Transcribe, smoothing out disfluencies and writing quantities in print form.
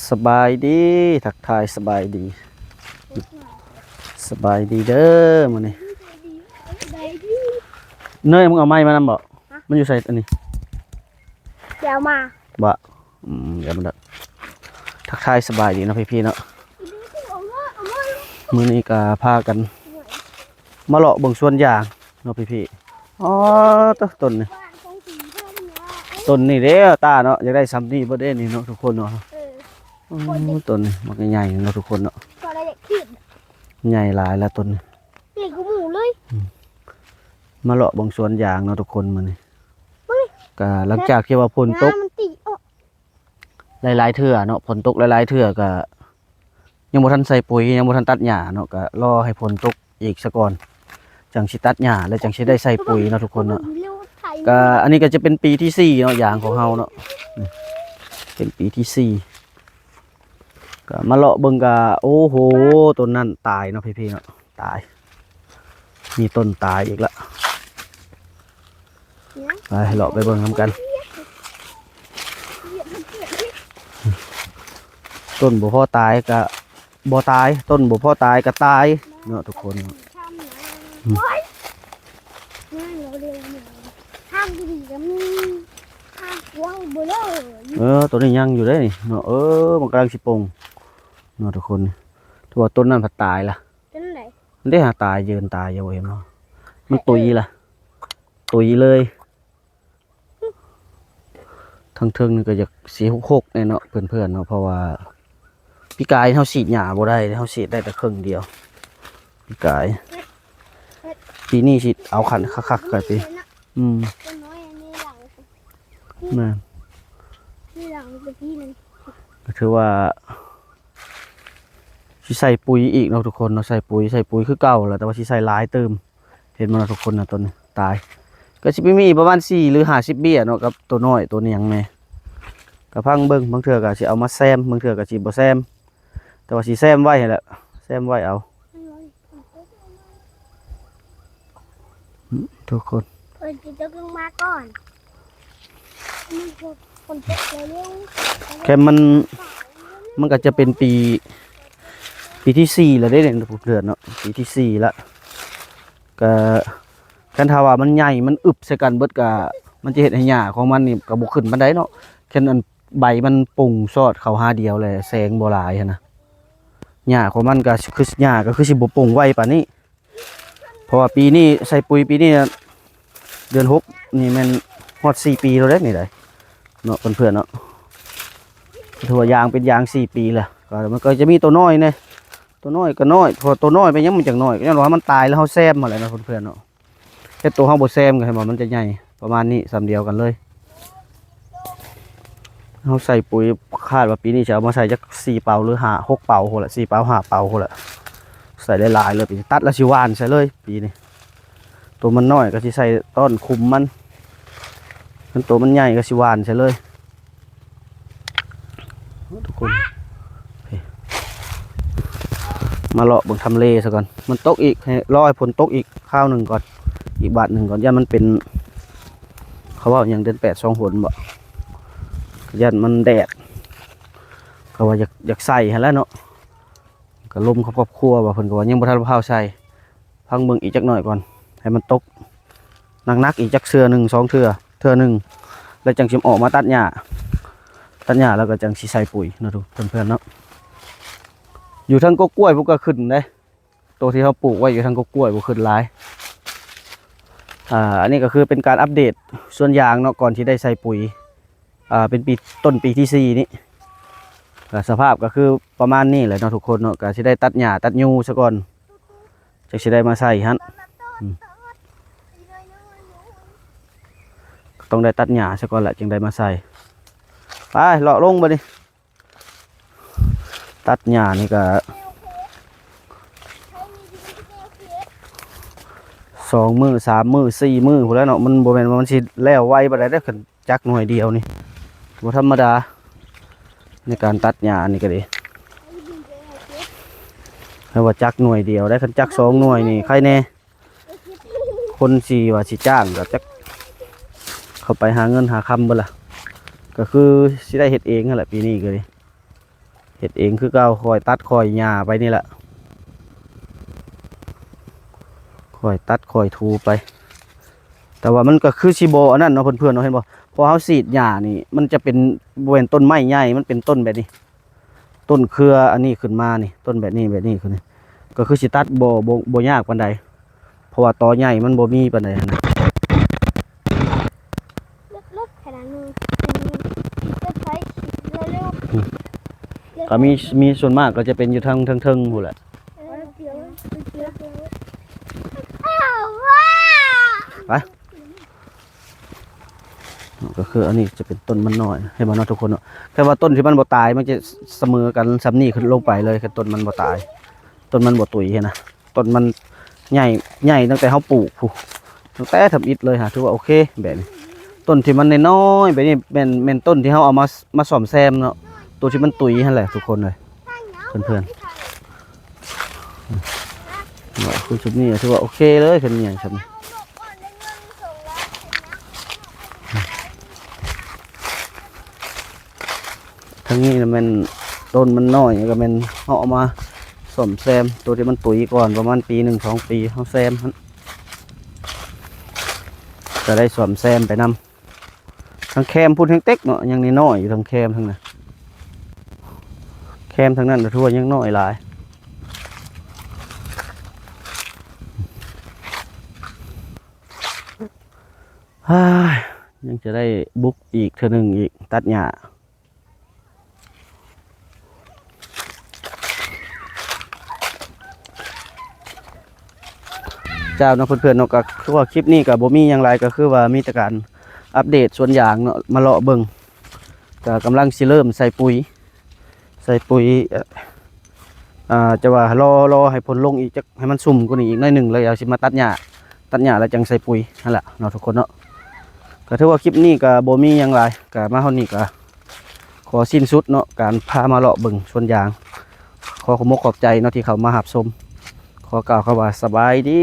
สบายดีทักทายสบายดีเด้อมื้อนี้เนยมึงเอาไม้มานำบ่มันอยู่ใส่อันนี้เดี๋ยวมาบ่เดี๋ยวมันทักทายสบายดีเนาะพี่ๆเนาะมื้อนี้ก็พากันมาเลาะเบิ่งสวนยางเนาะพี่ๆอ๋อต้นนี่เด้อตาเนาะอยากได้ซ้ำนี่บ่ได้นี่เนาะทุกคนเนาะต้นนี่มันก็ใหญ่เนาะทุกคนเนาะก็อะไรอยากขีดใหญ่หลายแล้วต้นนี่ใหญ่กว่าหมูเลยมาเลาะเบิ่งสวนยางเนาะทุกคนมื้อนี้ก็หลังจากที่ว่าฝนตกหลายๆเทื่อเนาะฝนตกหลายๆเทื่อก็ยังบ่ทันใส่ปุ๋ยยังบ่ทันตัดหญ้าเนาะก็รอให้ฝนตกอีกซะก่อนจังสิตัดหญ้าแล้วจังสิได้ใส่ปุ๋ยเนาะทุกคนเนาะก็อันนี้ก็จะเป็นปีที่4เนาะยางของเฮาเนาะเป็นปีที่4ก็มาเลาะเบิ่งก็โอ้โหต้นนั้นตายเนาะพี่ๆเนาะตายมีต้นตายอีกละไปเลาะไปเบิ่งนำกันต้นบ่พอตายก็บ่ตายต้นบ่พอตายก็ตายเนาะทุกคนตัวนี้ยังอยู่ได้นี่เนาะมันกำลังสิปงเนาะทุกคนทั่วต้นนั้นผัดตายล่ะมันได้หาตายยืนตายอยู่เห็นเนาะมันตุยล่ะตุยเลยทั้งเทิงนี่ก็อยากสีหกเนี่ยเนาะเพื่อนๆเนาะเพราะว่าพี่กายเขาฉีดหญ้าบ่ได้เขาฉีดได้แต่ครึ่งเดียวพี่กายปีนี้ฉีดเอาขันคักๆกันปีนั่นก็ถือว่าสิใส่ปุ๋ยอีกเนาะทุกคนเนาะใส่ปุ๋ยคือเก่าแหละแต่ว่าสิใส่หลายเติมเห็นมันทุกคนนะต้นตายก็สิมีประมาณ4หรือ50เบี้ยเนาะกับตัวน้อยตัวนี้ยังไงกระพังเบิ้งบางเถื่อก็สิเอามาแซมบางเถื่อก็สิบ่แซมแต่ว่าสิแซมไว้แหละแซมไว้เอาทุกคนจะลงมาก่อนแค่มันก็จะเป็นปีที่4แล้วได้เนี่ยเดือนเนาะปีที่4แล้วก็กันถ้าว่ามันใหญ่มันอึบใส่กันเบิดก็มันจะเห็นให้หญ้าของมันนี่ก็บ่ขึ้นปานใดเนาะแค่นั้นใบมันปุ่งซอดเข้าหาเดียวเลยแสงบ่หลายนะหญ้าของมันก็คือหญ้าก็คือสิบ่ปุ่งไวปานนี้เพราะว่าปีนี้ใส่ปุ๋ยปีนี้เดือน6นี่มันฮอด4 ปีแล้วเด้นี่ได้เนาะเพื่อนๆเนาะถั่วยางเป็นยาง4 ปีแล้วก็มันก็จะมีตัวน้อยเนี่ยตัวน้อยก็น้อยตัวน้อยไปยังมันจังน้อยก็ยังว่ามันตายแล้วเฮาแซมมาแล้วนะเพื่อนๆเนาะแค่ตัวเฮาบ่แซมก็ให้มันจะใหญ่ประมาณนี้ซ้ำเดียวกันเลยเฮาใส่ปุ๋ยคาดว่าปีนี้จะเอามาใส่จัก4 เป่าหรือ6 เป่าพุ่นละ4 เป่า5 เป่าพุ่นละใส่ได้หลายเลยปีตัดแล้วสิหว่านใส่เลยปีนี้ตัวมันน้อยก็สิใส่ต้นคุมมันตัวมันใหญ่ก็สิหว่านใช่เลยทุกคนมาเลาะบนทำเลซะก่อนมันตกอีกให้รอให้ฝนตกอีกข้าวหนึ่งก่อนอีกบาทหนึ่งก่อนย่ามันเป็นเขาว่าอย่างเดือน8 2 หนบ่ย่ามันแดดเขาว่าอยากใส่ฮะแล้วเนาะก็ลมครอบครัวว่าเพิ่นก็ว่ายังบ่ทันพาใส่พังเบิ่งอีกจักหน่อยก่อนให้มันตกนักอีกจักเทื่อ1 2 เทื่อหนึ่งแล้วจังสิออกมาตัดหญ้าแล้วก็จังสิใส่ปุ๋ยเนาะทุกเพื่อนๆเนาะอยู่ทางกกล้วยพวกก็ขึ้นได้ตัวที่เขาปลูกไว้อยู่ทางกกล้วยพวกขึ้นหลายอันนี้ก็คือเป็นการอัปเดตส่วนยางเนาะก่อนที่ได้ใส่ปุ๋ยเป็นต้นปีที่4นี้สภาพก็คือประมาณนี้แหละเนาะทุกคนเนาะก็สิได้ตัดหญ้าตัดยูซะก่อนจังสิได้มาใส่ฮะต้องได้ตัดหญ้าซะก่อนแหละจึงได้มาใส่ไปเลาะลงไปดิตัดหญ้านี่ก็2 มื้อ 3 มื้อ 4 มื้อพอแล้วเนาะมันบ่แม่นว่ามันสิแล้วไวปานใดเด้อคันจักหน่วยเดียวนี่บ่ธรรมดาในการตัดหญ้านี่ก็ดีถ้าว่าจักหน่วยเดียวได้คันจัก2 หน่วยนี่ใครแน่คนสิว่าสิจ้างก็จักเข้าไปหาเงินหาคำบ่ล่ะก็คือสิได้เฮ็ดเองนั่นแหละปีนี้ก็เลย ฮ็ดเองคือเก่าคอยตัดคอยหญ้าไปนี่แหละคอยตัดคอยทูไปแต่ว่ามันก็คือสิบ่อันนั้นเนาะเพื่อนๆเนาะเห็นบ่พอเฮาสีดหญ้านี่มันจะเป็นบ่เป็นต้นไม้ใหญ่มันเป็นต้นแบบนี้ต้นเครืออันนี้ขึ้นมานี่ต้นแบบนี้ขึ้นนี่ก็คือสิตัดบ่ยากปานใดเพราะว่าตอใหญ่มันบ่มีปานใดนะ เล็กขนาดนี้จะใช้เร็วๆ ก็มีส่วนมากก็จะเป็นอยู่ทางเทิงพู้นแหละ อ้าวว้า ก็คืออันนี้จะเป็นต้นมันน้อยให้มันเนาะทุกคนเนาะแค่ว่าต้นที่มันบ่ตายมันจะเสมอกันซ้ำนี่ขึ้นลงไปเลยแค่ต้นมันบ่ตายต้นมันบ่ตุยนะต้นมันใหญ่ตั้งแต่เฮาปลูกพู้ตั้งแต่ทำอิฐเลยฮะถือว่าโอเคแบบนี้ต้นที่มันน้อยๆแบบนี้แม่นต้นที่เฮาเอามาซ่อมแซมเนาะตัวที่มันตุยนั่นแหละทุกคนเลยเพื่อนๆคือชุดนี้ถือว่าโอเคเลยคันนี้ครับทั้งนี้นะมันต้นมันน้อยก็มันเอามาซ่อมแซมตัวที่มันตุยก่อนประมาณปี1 2 ปีเขาแซมจะได้ซ่อมแซมไปนำทั้งแคมพูดทั้งเต็กเนาะยังน้อยอยู่ทั้งแคมทั้งนั้นแคมทั้งนั้นทั่วยังน้อยหลายยังจะได้บุกอีกเท่านึงอีกตัดหญ้าเจ้าเนาะเพื่อนๆเนาะก็คือว่าคลิปนี้กับบ่มีอย่างไรก็คือว่ามีแต่การอัปเดตส่วนอย่างเนาะมาเลาะเบิ่งก็กำลังสิเริ่มใส่ปุ๋ยจะว่ารอให้ผลลงอีกจักให้มันซุ่มกว่านี้อีกหน่อยหนึงเลยเอาสิมาตัดหญ้าแล้วจังใส่ปุ๋ยนั่นแหละเนาะทุกคนเนาะก็ถือว่าคลิปนี้ก็บ่มีอย่างไรก็มาเท่านี้ก็ขอสิ้นสุดเนาะการพามาเลาะเบิ่งส่วนอย่างขอขอบใจเนาะที่เขามาหับชมขอกล่าวคำว่าสบายดี